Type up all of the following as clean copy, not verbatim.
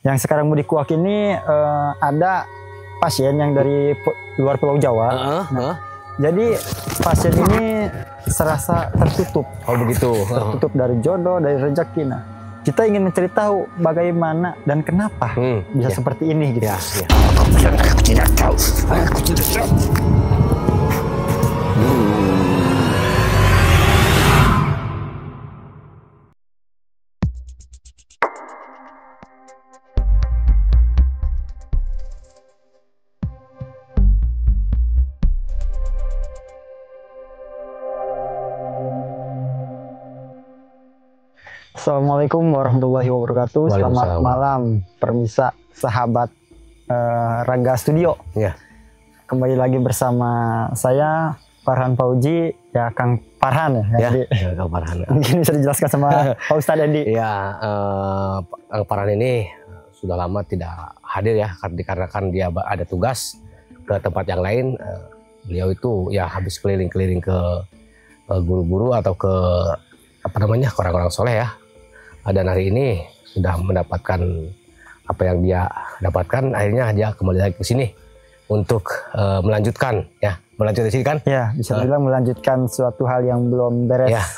Yang sekarang mau dikuak ini ada pasien yang dari luar Pulau Jawa. Jadi pasien ini serasa tertutup. Oh begitu. Tertutup dari jodoh, dari rezeki. Nah, kita ingin mencari tahu bagaimana dan kenapa bisa seperti ini gitu. Aku tidak tahu. Aku tidak tahu. Assalamualaikum warahmatullahi wabarakatuh. Selamat malam, permisa sahabat Rangga Studio. Ya. Kembali lagi bersama saya Farhan Fauji, ya Kang Farhan ya. Kang Farhan. Mungkin bisa dijelaskan sama Pak Ustadz Edi. Ya, Kang Farhan ini sudah lama tidak hadir ya, dikarenakan dia ada tugas ke tempat yang lain. Beliau itu ya habis keliling-keliling ke guru-guru atau ke orang-orang soleh ya. Dan hari ini sudah mendapatkan apa yang dia dapatkan, akhirnya dia kembali lagi ke sini untuk melanjutkan ya, melanjutkan di sini kan? Ya, bisa bilang melanjutkan suatu hal yang belum beres. Ya,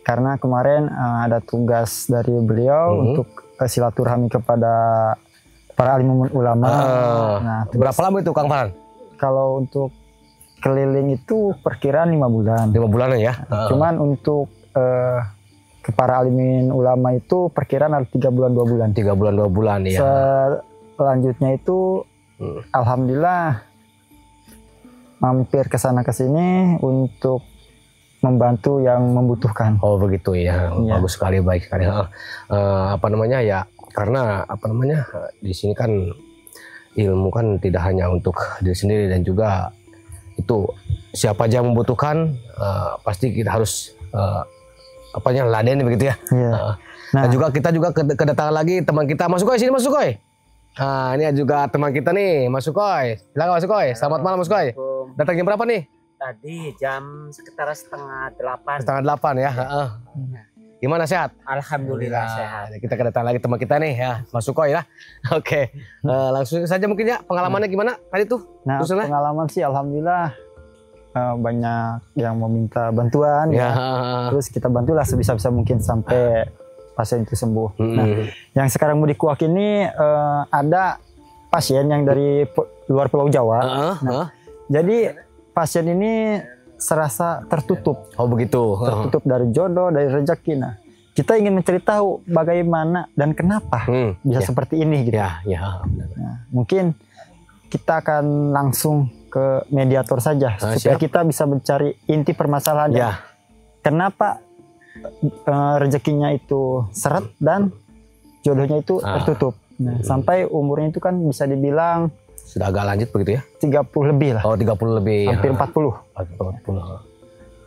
karena kemarin ada tugas dari beliau untuk silaturahmi kepada para alim ulama. Nah, berapa lama itu Kang Farhan? Kalau untuk keliling itu perkiraan 5 bulan. 5 bulan ya. Cuman untuk ke para alimin ulama itu perkiraan ada 3 bulan 2 bulan. 3 bulan 2 bulan ya. Selanjutnya itu alhamdulillah mampir ke sana ke sini untuk membantu yang membutuhkan. Oh begitu ya. Bagus sekali, baik sekali. Karena di sini kan ilmu kan tidak hanya untuk diri sendiri, dan juga itu siapa aja yang membutuhkan pasti kita harus laden begitu ya. Nah, juga kita kedatangan lagi teman kita, Mas Sukoy, sini Mas Sukoy. Nah, ini juga teman kita nih, Mas Sukoy. Silakan Mas Sukoy. Selamat malam Mas Sukoy. Datang jam berapa nih? Tadi jam sekitar setengah 8. Setengah 8 ya. Gimana, sehat? Alhamdulillah sehat. Kita kedatangan lagi teman kita nih ya, Mas Sukoy ya. Oke. Langsung saja mungkin ya, pengalamannya gimana tadi tuh? Nah, pengalaman sih alhamdulillah banyak yang meminta bantuan ya. Terus kita bantulah sebisa-bisa mungkin sampai pasien itu sembuh. Nah, yang sekarang mau dikuak ini ada pasien yang dari luar Pulau Jawa. Jadi pasien ini serasa tertutup. Oh begitu. Tertutup dari jodoh, dari rezeki. Nah, kita ingin mencari tahu bagaimana dan kenapa bisa seperti ini gitu. Nah, mungkin kita akan langsung ke mediator saja supaya kita bisa mencari inti permasalahannya. Kenapa rezekinya itu seret dan jodohnya itu tertutup. Nah, sampai umurnya itu kan bisa dibilang sudah agak lanjut begitu ya? 30 lebih lah. Oh 30 lebih. Hampir 40. Nah,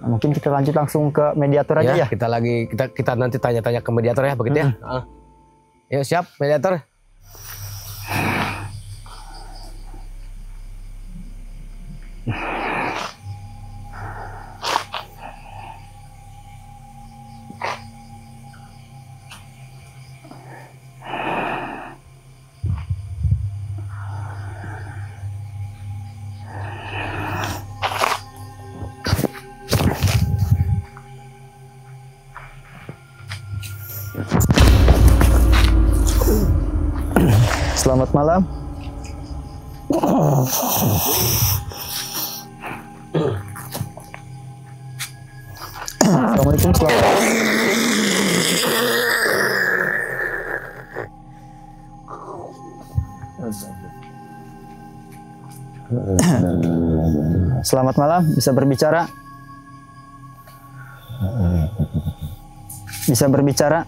mungkin kita lanjut langsung ke mediator aja ya. Kita nanti tanya-tanya ke mediator ya begitu ya. Ya siap mediator. Selamat malam. Assalamualaikum. Selamat malam, bisa berbicara? Bisa berbicara?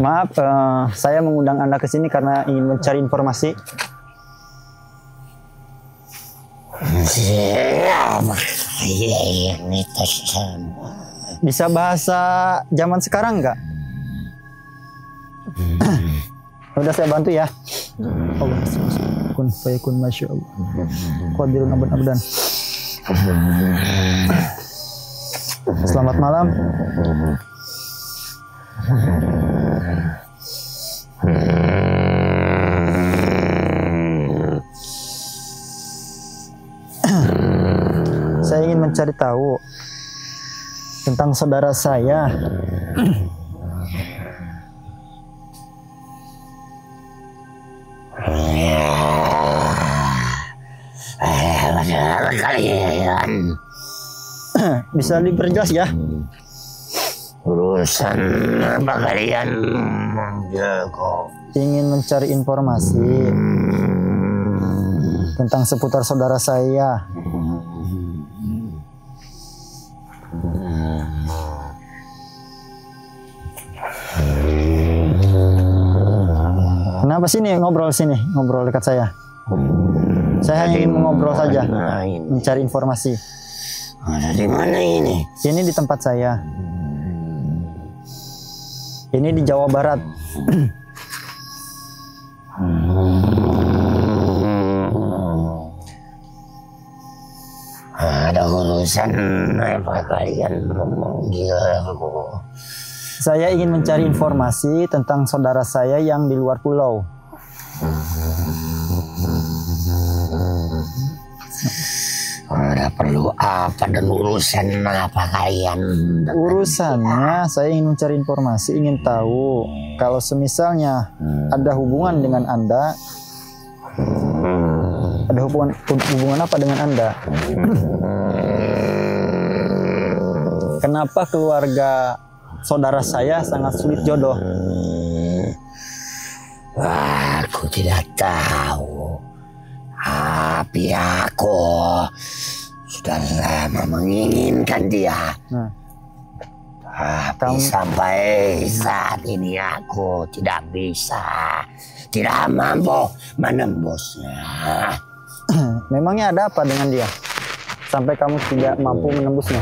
Maaf, saya mengundang Anda ke sini karena ingin mencari informasi. Bisa bahasa zaman sekarang nggak? Udah saya bantu ya. Allah, kun fayakun, masya Allah. Qadirun abad-abadan. Selamat malam. Saya ingin mencari tahu tentang saudara saya. Kalian Bisa diperjelas ya? urusan apa kalian menjago? Ingin mencari informasi tentang seputar saudara saya. Kenapa sini ngobrol dekat saya? Saya hanya ingin ngobrol saja, mencari informasi. Ada di mana ini? Ini di tempat saya. Ini di Jawa Barat. Ada urusan apa kalian memanggil aku? Saya ingin mencari informasi tentang saudara saya yang di luar pulau. Ada perlu apa dan urusan apa kalian? Urusannya saya ingin mencari informasi, ingin tahu kalau semisalnya ada hubungan dengan Anda. Ada hubungan apa dengan Anda? Kenapa keluarga saudara saya sangat sulit jodoh? Aku tidak tahu. Tapi aku sudah lama menginginkan dia. Tapi sampai saat ini aku tidak mampu menembusnya. Memangnya ada apa dengan dia sampai kamu tidak mampu menembusnya?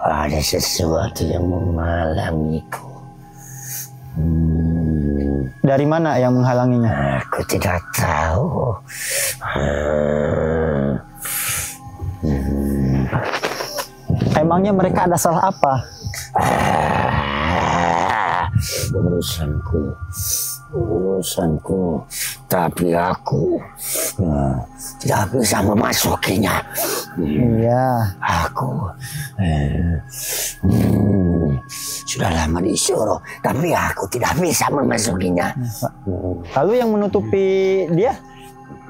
Ada sesuatu yang menghalangiku. Dari mana yang menghalanginya? Aku tidak tahu. Emangnya mereka ada salah apa? Urusanku, tapi aku tidak bisa memasukinya. Iya. Aku sudah lama disuruh, tapi aku tidak bisa memasukinya. Lalu yang menutupi dia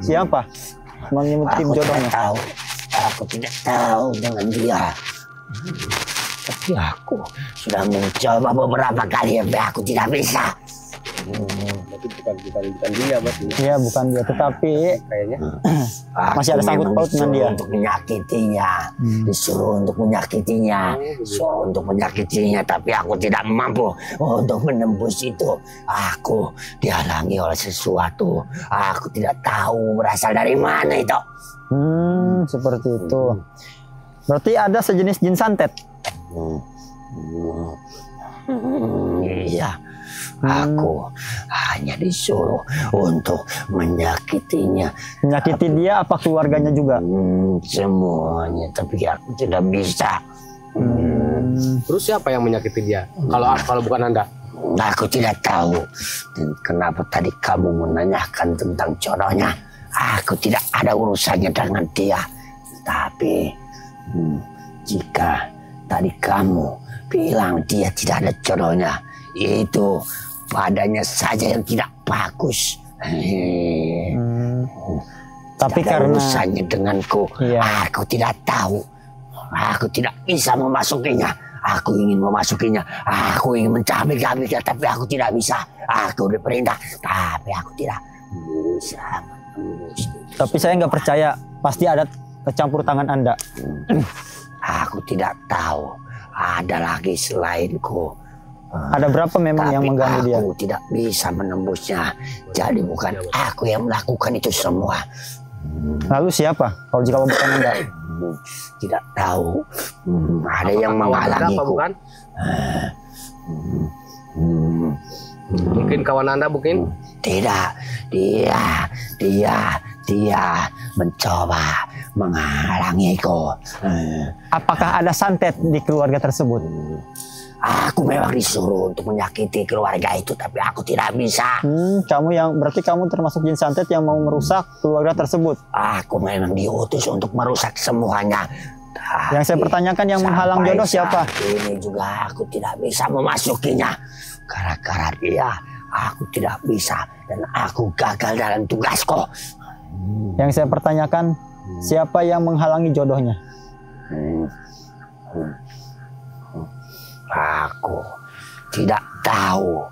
siapa? Menutupi jodohnya? Aku tidak tahu dengan dia. Tapi aku sudah mencoba beberapa kali, tapi aku tidak bisa. Tapi bukan dia berarti. Iya, bukan dia, tetapi Kayaknya masih ada sangkut paut dengan dia. Untuk menyakitinya, disuruh untuk menyakitinya, tapi aku tidak mampu untuk menembus itu. Aku dihalangi oleh sesuatu. Aku tidak tahu berasal dari mana itu. Seperti itu. Berarti ada sejenis jin santet. Iya. Aku hanya disuruh untuk menyakitinya. Menyakiti dia apa keluarganya juga? Semuanya, tapi aku tidak bisa. Terus siapa yang menyakiti dia? Kalau bukan Anda? Aku tidak tahu. Dan kenapa tadi kamu menanyakan tentang jodohnya? Aku tidak ada urusannya dengan dia. Tapi jika tadi kamu bilang dia tidak ada jodohnya, itu padanya saja yang tidak bagus. Tapi karena urusannya denganku, aku tidak tahu. Aku tidak bisa memasukinya. Aku ingin memasukinya. Aku ingin mencabik-cabiknya, tapi aku tidak bisa. Aku diperintah, tapi aku tidak bisa. Tapi saya nggak percaya, pasti ada campur tangan Anda. Aku tidak tahu. Ada lagi selainku. Ada berapa memang yang mengganggu dia? Aku tidak bisa menembusnya. Jadi bukan aku yang melakukan itu semua. Lalu siapa? Kalau jika bukan Anda? Tidak tahu. Ada yang menghalangiku. Mungkin kawan Anda mungkin? Tidak. Dia mencoba menghalangiku. Apakah ada santet di keluarga tersebut? Aku memang disuruh untuk menyakiti keluarga itu, tapi aku tidak bisa. Berarti kamu termasuk jin santet yang mau merusak keluarga tersebut. Aku memang diutus untuk merusak semuanya. Yang saya pertanyakan, yang menghalang jodoh siapa? Ini juga aku tidak bisa memasukinya. Gara-gara dia, aku tidak bisa dan aku gagal dalam tugasku. Yang saya pertanyakan, siapa yang menghalangi jodohnya? Aku tidak tahu.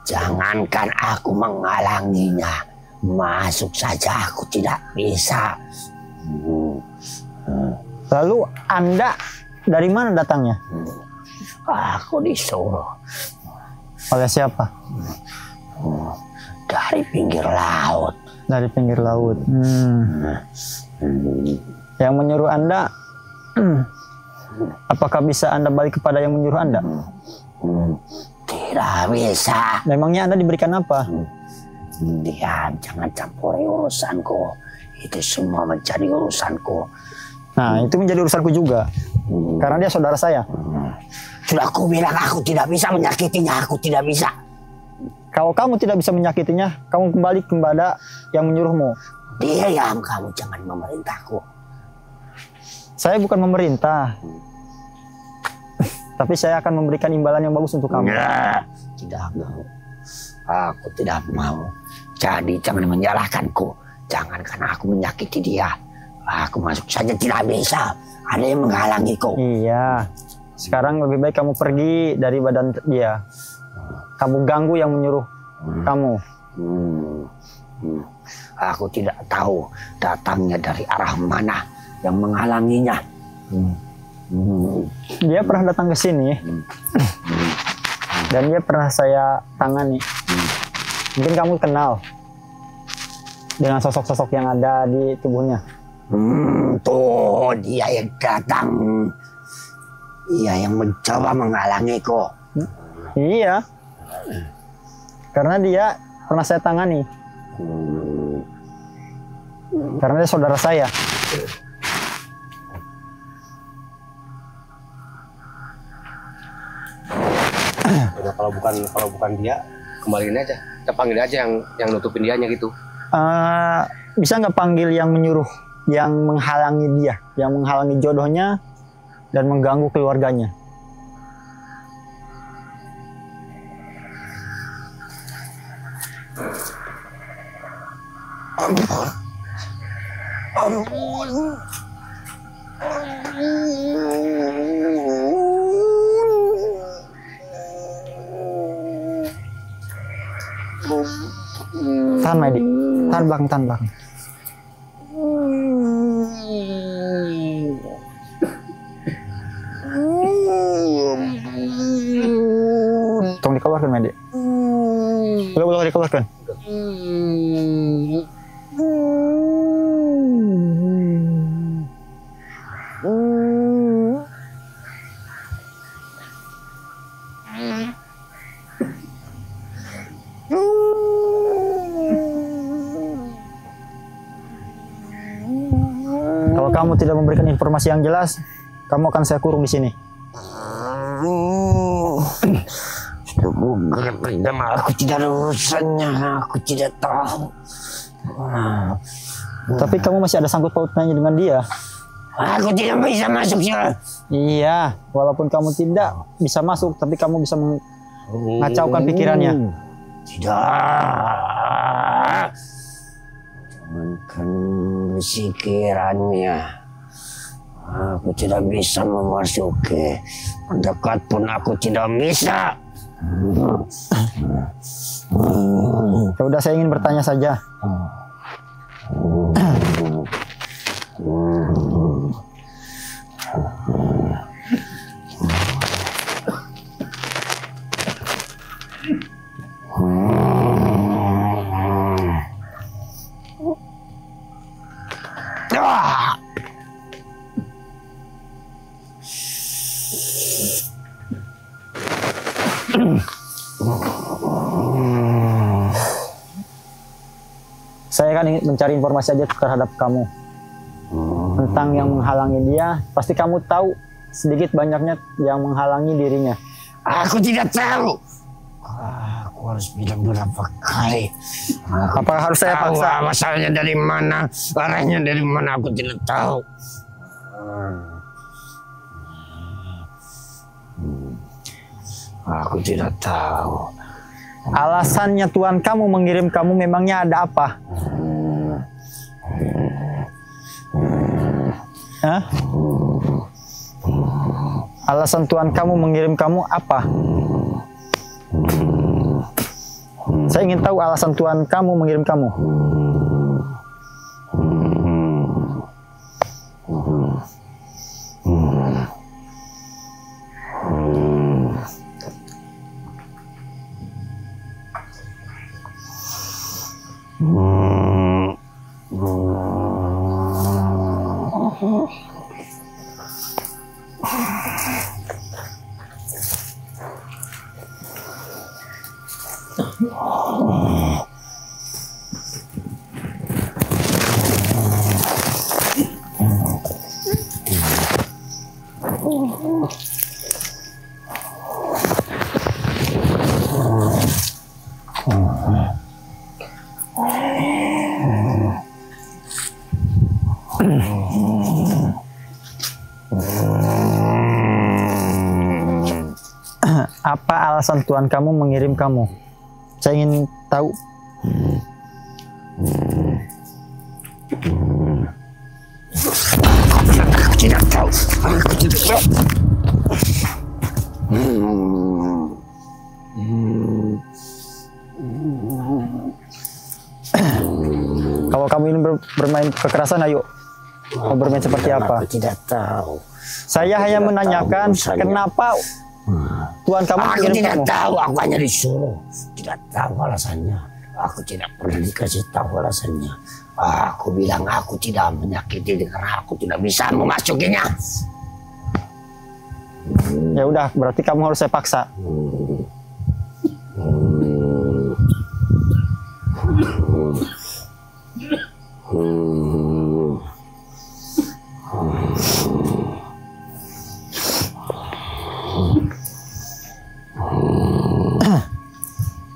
Jangankan aku menghalanginya, masuk saja aku tidak bisa. Lalu Anda dari mana datangnya? Aku disuruh. Oleh siapa? Dari pinggir laut. Dari pinggir laut. Yang menyuruh Anda, apakah bisa Anda balik kepada yang menyuruh Anda? Tidak bisa. Memangnya Anda diberikan apa? Diam, jangan campuri urusanku. Itu semua menjadi urusanku. Nah, itu menjadi urusanku juga. Karena dia saudara saya. Sudah aku bilang aku tidak bisa menyakitinya. Aku tidak bisa. Kalau kamu tidak bisa menyakitinya, kamu kembali kepada yang menyuruhmu. Diam, kamu jangan memerintahku. Saya bukan memerintah. Tapi saya akan memberikan imbalan yang bagus untuk kamu. Tidak mau. Aku tidak mau. Jadi jangan menyalahkanku. Jangankan aku menyakiti dia. Aku masuk saja tidak bisa. Ada yang menghalangiku. Iya. Sekarang lebih baik kamu pergi dari badan dia. Kamu ganggu yang menyuruh kamu. Aku tidak tahu datangnya dari arah mana yang menghalanginya. Dia pernah datang ke sini. Dan dia pernah saya tangani. Mungkin kamu kenal dengan sosok-sosok yang ada di tubuhnya. Tuh dia yang datang. Ia yang mencoba menghalangiku. Iya. Karena dia pernah saya tangani. Karena dia saudara saya. Ya, kalau bukan dia, kembaliin aja. Kita panggil aja yang nutupin dianya gitu. Bisa nggak panggil yang menyuruh, yang menghalangi dia, yang menghalangi jodohnya dan mengganggu keluarganya? Tahan, Medi. Tahan belakang. Tolong dikeluarkan, Medi. Boleh dikeluarkan. Kalau kamu tidak memberikan informasi yang jelas, kamu akan saya kurung di sini. Aku tidak ada urusannya, aku tidak tahu. Tapi kamu masih ada sangkut pautnya dengan dia. Aku tidak bisa masuk sini. Iya, walaupun kamu tidak bisa masuk, tapi kamu bisa mengacaukan pikirannya. Tidak. Jangankan pikirannya. Aku tidak bisa memasuki. Mendekat pun aku tidak bisa. Ya udah, saya ingin bertanya saja. Saya kan ingin mencari informasi aja terhadap kamu. tentang yang menghalangi dia. Pasti kamu tahu sedikit banyaknya yang menghalangi dirinya. Aku tidak tahu. Aku harus bilang berapa kali. Apakah harus saya paksa? Masalahnya dari mana, arahnya dari mana, aku tidak tahu. Aku tidak tahu. Alasannya Tuhan kamu mengirim kamu memangnya ada apa? Hah? Alasan Tuhan kamu mengirim kamu apa? Saya ingin tahu alasan Tuhan kamu mengirim kamu. Apa alasan Tuhan kamu mengirim kamu? Saya ingin tahu. Aku tidak tahu. Aku tidak tahu. Kalau kamu ingin bermain kekerasan, ayo. Mau bermain seperti apa? Aku tidak tahu. Saya hanya menanyakan kenapa Tuhan kamu Aku mengirim tidak kamu. tahu. Aku hanya disuruh. Tidak tahu alasannya. Aku tidak pernah dikasih tahu alasannya. Aku bilang aku tidak menyakiti karena aku tidak bisa memasukinya. Ya udah, berarti kamu harus saya paksa.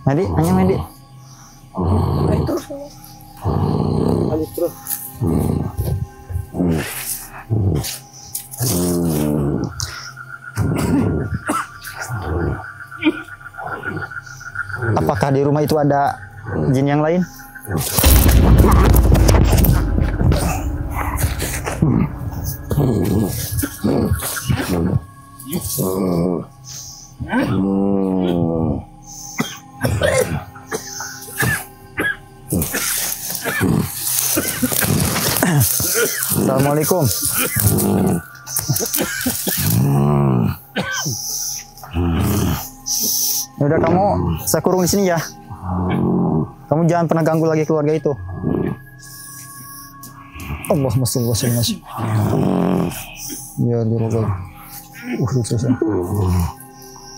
Medi, hanya Medi. Apakah di rumah itu ada jin yang lain? Assalamualaikum. Ya udah, kamu saya kurung di sini ya. Kamu jangan pernah ganggu lagi keluarga itu. Allahumma shalli wa sallim. Ya dirobak. Susah.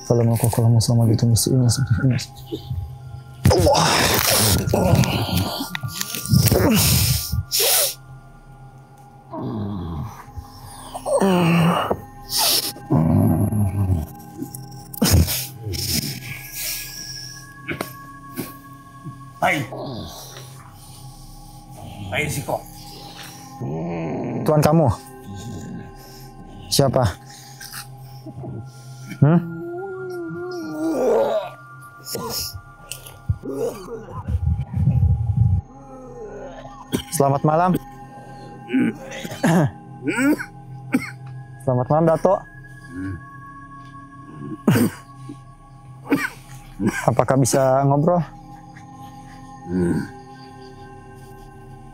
Kalau mau kalau sama gitu mesti ini seperti ini. Allah. Hai. Hai Siko. Tuan kamu. Siapa? Selamat malam. Selamat malam, Dato. Apakah bisa ngobrol?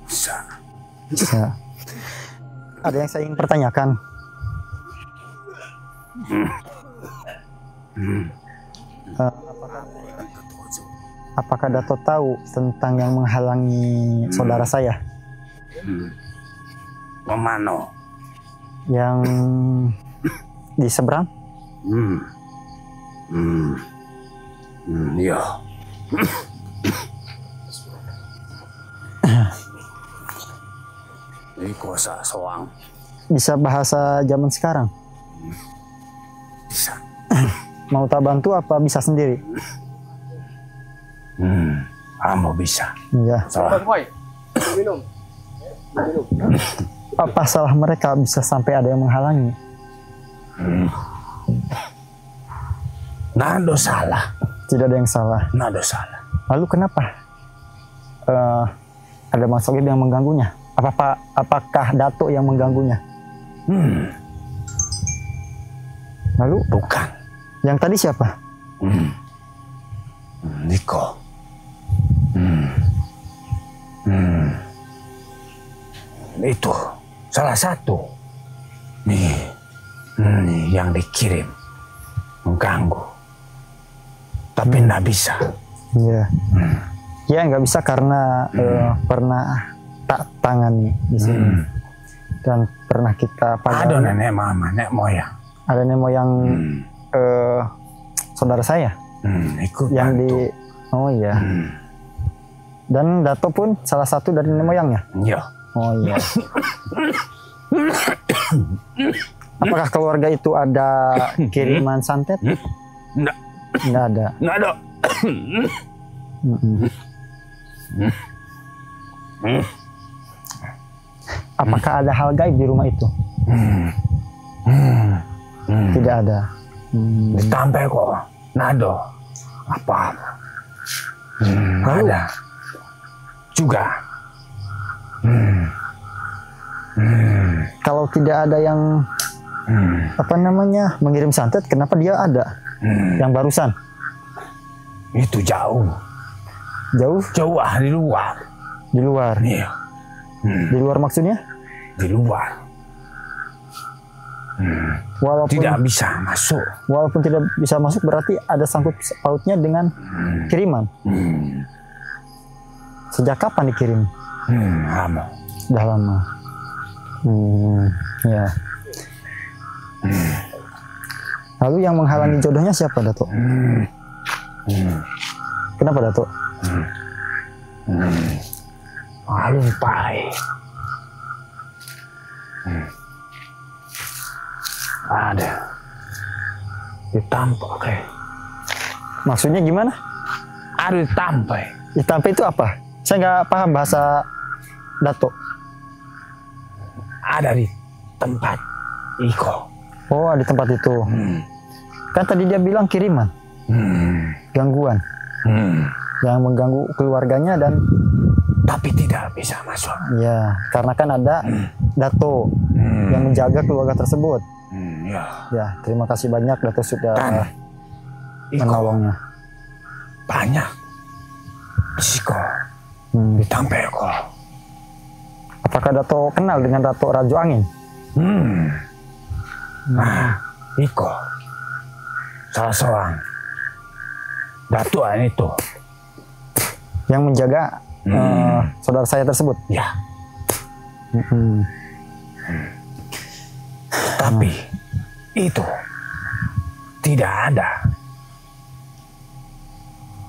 Bisa. Ada yang saya ingin pertanyakan. Apakah Dato tahu tentang yang menghalangi saudara saya? Pemano? Yang di seberang? Iya. Iko soang. Bisa bahasa zaman sekarang? Bisa. Mau tak bantu apa bisa sendiri? Kamu bisa. Iya. Minum. Apa salah mereka bisa sampai ada yang menghalangi? Nado salah. Tidak ada yang salah. Nado salah. Lalu kenapa ada Mas Sogib yang mengganggunya? Apakah Dato yang mengganggunya? Lalu Bukan. yang tadi siapa? Niko. Itu salah satu. Nih yang dikirim mengganggu. Tapi nggak bisa. Iya. Ya nggak bisa karena pernah tak tangani di sini dan pernah kita Ada nenek mama, nenek moyang. Ada nenek moyang saudara saya Ikut yang bantu. oh iya. Dan Dato pun salah satu dari nenek moyangnya. Iya. Oh iya. Apakah keluarga itu ada kiriman santet? Nggak. Nggak ada. Nggak ada. Apakah ada hal gaib di rumah itu? Tidak ada. Sampai kok. Nado. Apa? Ada. Juga. Kalau tidak ada yang apa namanya mengirim santet, kenapa dia ada? Yang barusan Itu jauh. jauh Jauh di luar. di luar. Iya. Di luar maksudnya? Di luar. Tidak bisa masuk. Walaupun tidak bisa masuk berarti ada sangkut pautnya dengan kiriman. Sejak kapan dikirim? Lama. Sudah lama. Ya. Lalu yang menghalangi jodohnya siapa, Dato? Kenapa, Dato? Alun pai. Ada. Ditampak kayak. Maksudnya gimana? Ada ditampak. Ditampe itu apa? Saya nggak paham bahasa Dato. Ada di tempat Iko. Oh, di tempat itu. Kan tadi dia bilang kiriman, gangguan, yang mengganggu keluarganya dan Tapi tidak bisa masuk. ya karena kan ada Dato yang menjaga keluarga tersebut. Ya. Ya, terima kasih banyak Dato sudah Iko menolongnya. banyak. Iko ditampak kok. Apakah Dato kenal dengan Dato Rajo Angin? Nah, Iko salah seorang datuan itu. Yang menjaga saudara saya tersebut. Ya. Tapi itu tidak ada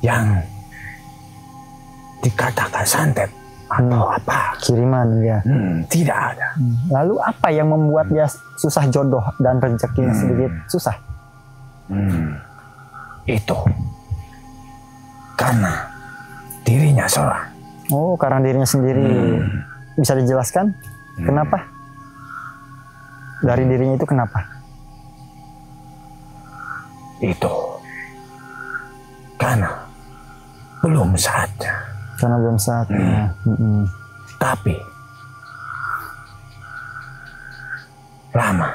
yang dikatakan santet atau apa. Kiriman, ya. Tidak ada. Lalu apa yang membuat dia susah jodoh dan rezekinya sedikit susah? Itu karena dirinya seorang. Oh, karena dirinya sendiri. Bisa dijelaskan kenapa? Dari dirinya itu kenapa? Itu karena belum saatnya. Karena belum saatnya. Tapi lama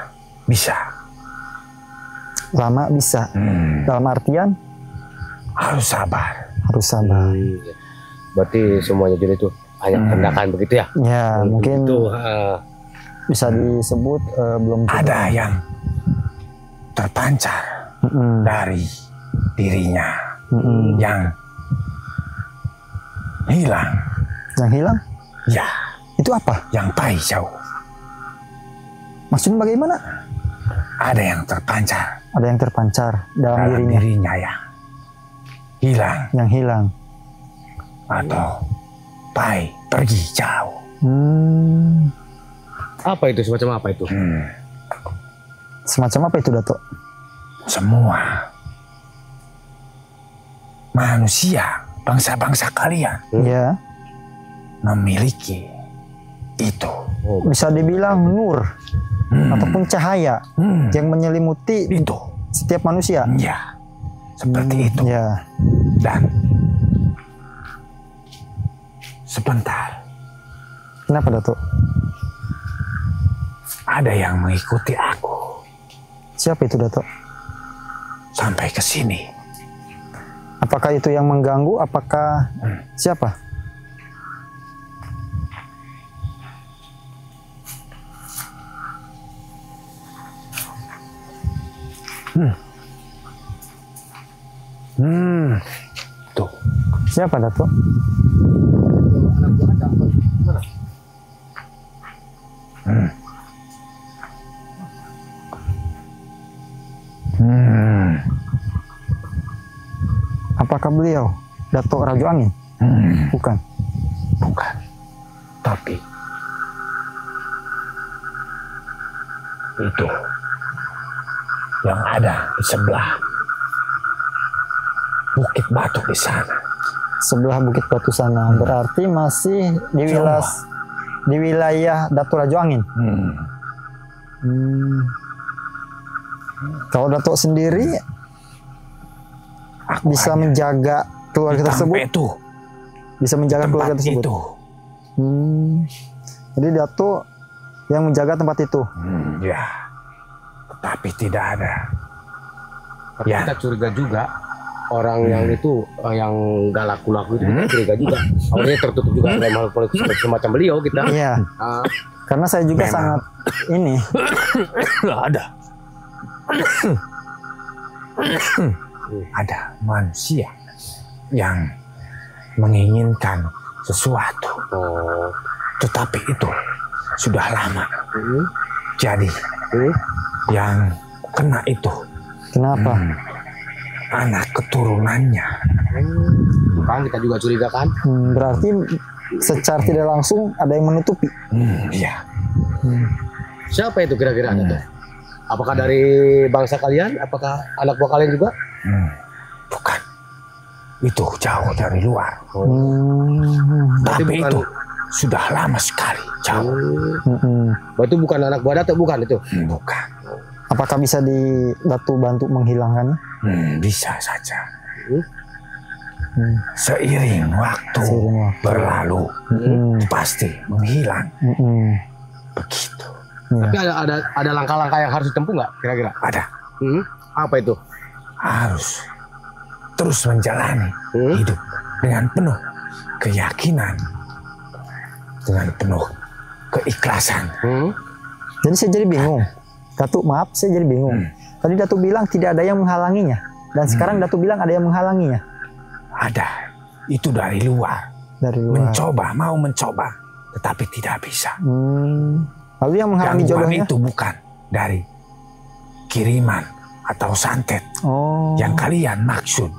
bisa. Lama bisa. Dalam artian Harus sabar. harus sabar. Berarti semuanya jodoh itu hanya kehendakan begitu ya? Ya, mungkin itu bisa disebut belum jodoh. Ada yang terpancar dari dirinya yang hilang. Yang hilang? Ya, Itu apa? yang pai jauh. Maksudnya bagaimana? Ada yang terpancar Ada yang terpancar dalam dalam dirinya. dirinya yang hilang Yang hilang. atau pai pergi jauh. Apa itu? Semacam apa itu? Semacam apa itu, Dato? Semua manusia, bangsa-bangsa kalian Ya. memiliki itu. Bisa dibilang nur ataupun cahaya yang menyelimuti Itu. setiap manusia. Ya, seperti itu. Ya. Dan sebentar, Kenapa, Dato? ada yang mengikuti aku Siapa itu, Dato? sampai ke sini. Apakah itu yang mengganggu? Apakah siapa? Tuh, Siapa, Dato? Apakah beliau Dato Rajo Angin? Bukan. bukan. Tapi itu yang ada di sebelah Bukit Batu di sana. Sebelah Bukit Batu sana. Berarti masih di wilayah Dato Rajo Angin. Kalau Dato sendiri Aku bisa hanya menjaga keluarga di tersebut, itu, bisa menjaga keluarga tempat tersebut. itu. Jadi Dato yang menjaga tempat itu. Ya, tetapi tidak ada. Tapi Ya. kita curiga juga orang yang itu yang gak laku-laku itu kita curiga juga. Awalnya tertutup juga dalam hal politik semacam beliau kita. Iya. Karena saya juga Memang. sangat ini. Nggak ada. Ada manusia yang menginginkan sesuatu. Tetapi itu sudah lama. Jadi yang kena itu Kenapa? anak keturunannya. Kan kita juga curiga kan. Berarti secara tidak langsung ada yang menutupi. Iya. Siapa itu kira-kira tuh? Apakah dari bangsa kalian? Apakah anak buah kalian juga? Bukan. Itu jauh dari luar. Berarti Tapi bukan- itu sudah lama sekali. Jauh. Berarti bukan anak buah Dato, bukan itu? Bukan. Apakah bisa di Dato bantu menghilangkannya? Bisa saja. Seiring waktu Seiring waktu. berlalu, pasti menghilang. Begitu. Tapi ada langkah-langkah yang harus ditempuh nggak kira-kira? Ada. Apa itu? Harus terus menjalani hidup dengan penuh keyakinan, dengan penuh keikhlasan. Jadi saya jadi bingung. Dato, maaf, saya jadi bingung. Tadi Dato bilang tidak ada yang menghalanginya. Dan sekarang Dato bilang ada yang menghalanginya. Ada. Itu dari luar. Dari luar. Mau mencoba, tetapi tidak bisa. Lalu yang menghalangi Gangguan jodohnya? itu bukan dari kiriman atau santet yang kalian maksud.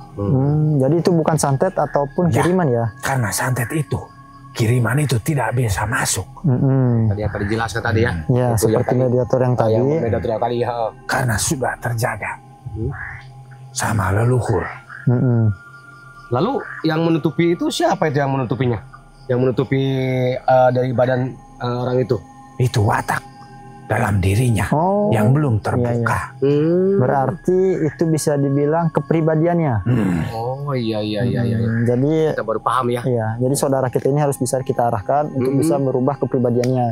Jadi itu bukan santet ataupun kiriman ya? Karena santet itu, kiriman itu tidak bisa masuk. Tadi yang tadi jelaskan tadi ya. Ya, Itu seperti mediator yang tadi. Yang mediator yang tadi ya. Karena sudah terjaga sama leluhur. Lalu yang menutupi itu siapa itu yang menutupinya? Yang menutupi dari badan orang itu? Itu watak dalam dirinya yang belum terbuka. Berarti itu bisa dibilang kepribadiannya. Oh iya. Jadi kita baru paham ya. Iya, jadi saudara kita ini harus bisa kita arahkan untuk bisa merubah kepribadiannya.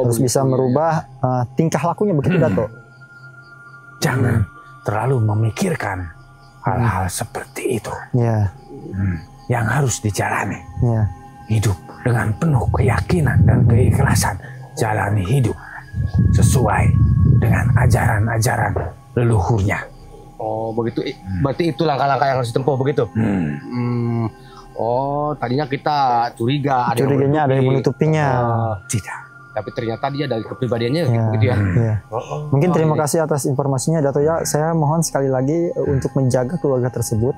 Harus bisa merubah tingkah lakunya, begitu Dato. Jangan terlalu memikirkan hal-hal seperti itu. Iya. Yang harus dijalani. Iya. Hidup dengan penuh keyakinan dan keikhlasan. Jalani hidup sesuai dengan ajaran-ajaran leluhurnya. Oh begitu. Berarti itu langkah-langkah yang harus ditempuh begitu. Oh tadinya kita curiga Curiganya ada yang menutupinya. Tidak. Tapi ternyata dia dari kepribadiannya Iya, begitu ya. iya. Mungkin terima kasih atas informasinya Dato ya. Saya mohon sekali lagi untuk menjaga keluarga tersebut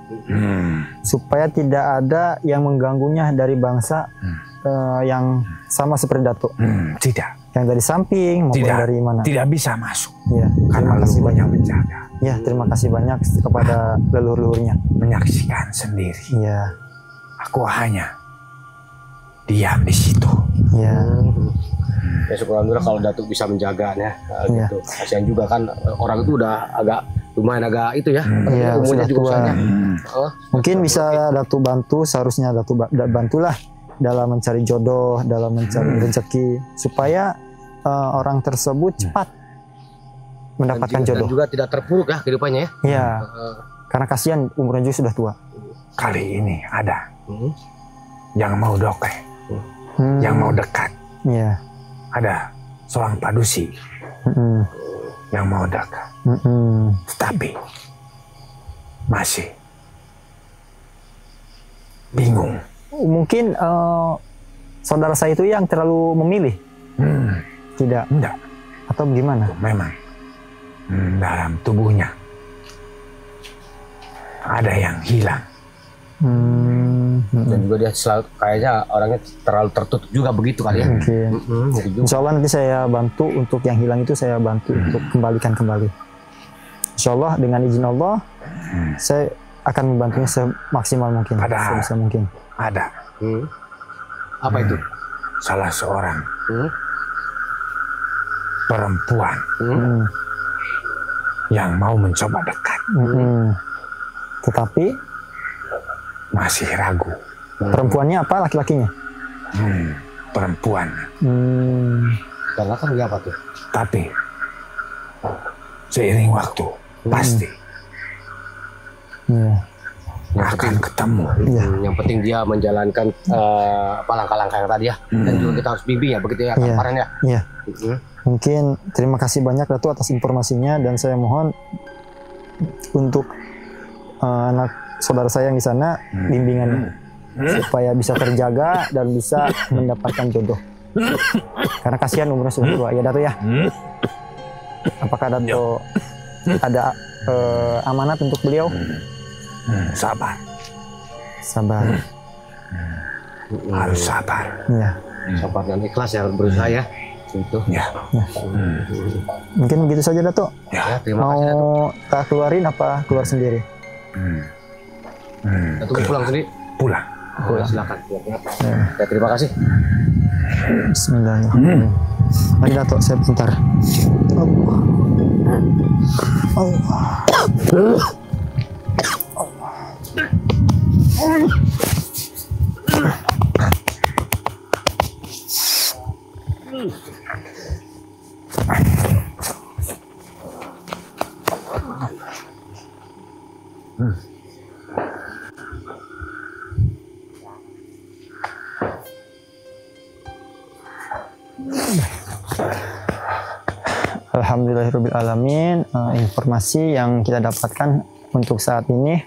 supaya tidak ada yang mengganggunya dari bangsa yang sama seperti Dato. Tidak. yang dari samping maupun dari mana. Tidak bisa masuk. Ya, karena leluhurnya menjaga. Ya, terima kasih banyak kepada leluhur-leluhurnya. Menyaksikan sendiri. Ya. Aku hanya diam di situ. Ya. Ya syukur alhamdulillah kalau Datuk bisa menjaganya gitu. Kasihan juga kan orang itu udah lumayan agak itu ya. Iya, umurnya juga usianya. Mungkin bisa Datuk bantu, seharusnya Datuk bantulah dalam mencari jodoh, dalam mencari rezeki supaya orang tersebut cepat mendapatkan jodoh. Dan juga tidak terpuruk ya kehidupannya ya. Iya. Karena kasihan umurnya juga sudah tua. Kali ini ada yang mau dokeh, yang mau dekat. Iya. Ada seorang padusi yang mau dekat. Tetapi masih bingung. Mungkin saudara saya itu yang terlalu memilih. Tidak. Enggak. Atau gimana? Memang dalam tubuhnya ada yang hilang. Dan juga dia selalu kayaknya orangnya terlalu tertutup juga begitu kali ya. Mungkin. Insya Allah nanti saya bantu untuk yang hilang itu, saya bantu untuk kembalikan kembali. Insya Allah dengan izin Allah saya akan membantunya semaksimal mungkin. Sebisa mungkin. Ada. Apa itu? Salah seorang perempuan yang mau mencoba dekat. Tetapi masih ragu. Perempuannya apa, laki-lakinya? Perempuan. Karena kan apa tuh? Tapi seiring waktu pasti akan ketemu. Yang penting dia menjalankan langkah-langkah yang tadi ya. Dan juga kita harus bimbing ya begitu ya kemarin ya. Iya. Mungkin terima kasih banyak Datuk atas informasinya, dan saya mohon untuk anak saudara saya yang di sana bimbingan supaya bisa terjaga dan bisa mendapatkan jodoh. Karena kasihan umurnya sudah tua ya Datuk ya. Apakah Datuk ada amanat untuk beliau? Sabar. Sabar. Harus sabar. Iya. Sabar dan ikhlas ya, berusaha ya. Itu. Ya. Mungkin begitu saja Datuk. Ya, terima kasih Datuk. Mau tak keluarin apa keluar sendiri? Datuk pulang sendiri. Pulang. Silakan. Ya, terima kasih. Bismillahirrahmanirrahim. Mari Datuk, saya bentar. Alhamdulillahirrahmanirrahim. Informasi yang kita dapatkan untuk saat ini,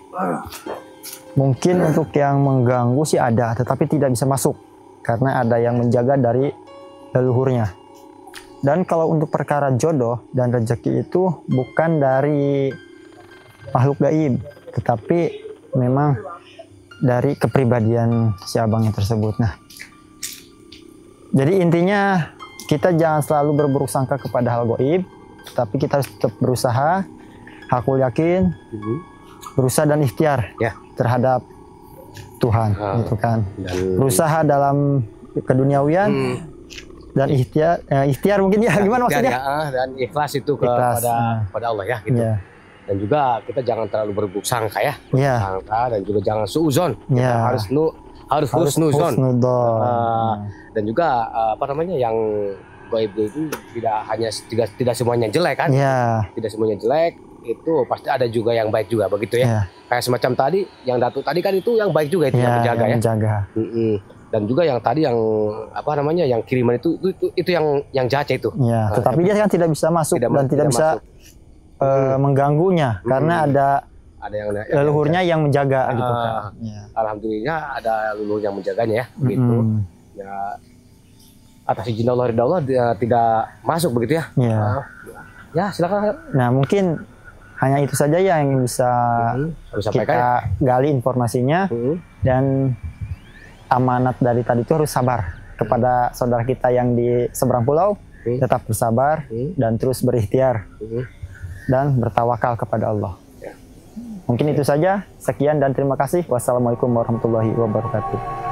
mungkin untuk yang mengganggu sih ada, tetapi tidak bisa masuk karena ada yang menjaga dari leluhurnya. Dan kalau untuk perkara jodoh dan rezeki itu bukan dari makhluk gaib, tetapi memang dari kepribadian si abangnya tersebut. Nah, jadi intinya kita jangan selalu berburuk sangka kepada hal gaib, tapi kita harus tetap berusaha, hakul yakin, berusaha dan ikhtiar terhadap Tuhan, gitu kan. Berusaha dalam keduniawian dan ikhtiar mungkin ya, gimana maksudnya? Dan ikhlas itu kepada Allah ya, gitu. Dan juga kita jangan terlalu berburuk sangka ya, dan juga jangan suuzon. Kita harus husnuzon. Dan juga yang gaib itu tidak semuanya jelek kan? Tidak semuanya jelek, itu pasti ada juga yang baik juga begitu ya. Kayak semacam tadi yang Datuk tadi kan itu yang baik juga itu yang menjaga ya. Dan juga yang tadi yang yang kiriman itu yang jahat itu. Tetapi dia kan tidak bisa masuk dan tidak bisa mengganggunya karena ada yang leluhurnya yang menjaga gitu kan. Alhamdulillah ada leluhur yang menjaganya ya, gitu. Ya atas izin Allah tidak masuk begitu ya. Ya silakan. Nah mungkin hanya itu saja yang bisa kita gali informasinya, dan amanat dari tadi itu harus sabar kepada saudara kita yang di seberang pulau, tetap bersabar dan terus berikhtiar dan bertawakal kepada Allah. Mungkin itu saja. Sekian dan terima kasih. Wassalamualaikum warahmatullahi wabarakatuh.